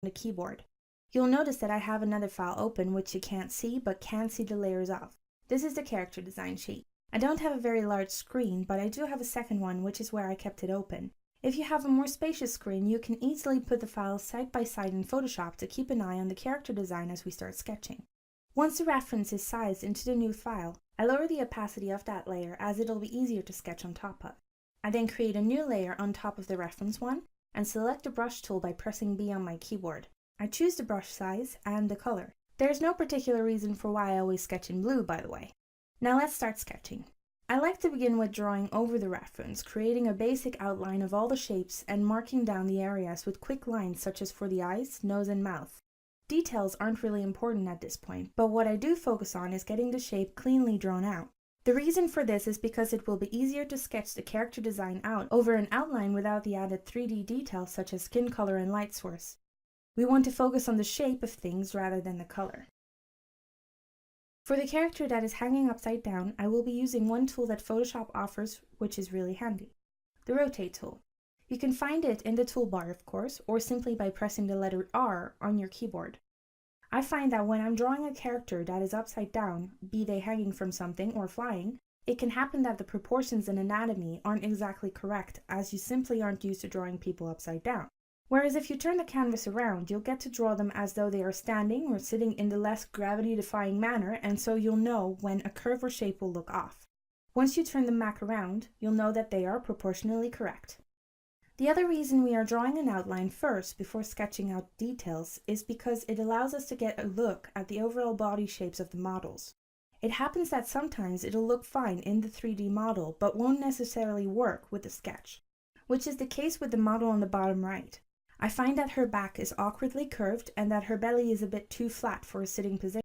the keyboard. You'll notice that I have another file open which you can't see but can see the layers of. This is the character design sheet. I don't have a very large screen, but I do have a second one which is where I kept it open. If you have a more spacious screen, you can easily put the files side by side in Photoshop to keep an eye on the character design as we start sketching. Once the reference is sized into the new file, I lower the opacity of that layer as it'll be easier to sketch on top of. I then create a new layer on top of the reference one and select the brush tool by pressing B on my keyboard. I choose the brush size and the color. There's no particular reason for why I always sketch in blue, by the way. Now let's start sketching. I like to begin with drawing over the reference, creating a basic outline of all the shapes and marking down the areas with quick lines such as for the eyes, nose and mouth. Details aren't really important at this point, but what I do focus on is getting the shape cleanly drawn out. The reason for this is because it will be easier to sketch the character design out over an outline without the added 3D details such as skin color and light source. We want to focus on the shape of things rather than the color. For the character that is hanging upside down, I will be using one tool that Photoshop offers, which is really handy, the Rotate tool. You can find it in the toolbar, of course, or simply by pressing the letter R on your keyboard. I find that when I'm drawing a character that is upside down, be they hanging from something or flying, it can happen that the proportions and anatomy aren't exactly correct, as you simply aren't used to drawing people upside down. Whereas if you turn the canvas around, you'll get to draw them as though they are standing or sitting in the less gravity-defying manner, and so you'll know when a curve or shape will look off. Once you turn them back around, you'll know that they are proportionally correct. The other reason we are drawing an outline first before sketching out details is because it allows us to get a look at the overall body shapes of the models. It happens that sometimes it'll look fine in the 3D model, but won't necessarily work with the sketch, which is the case with the model on the bottom right. I find that her back is awkwardly curved and that her belly is a bit too flat for a sitting position.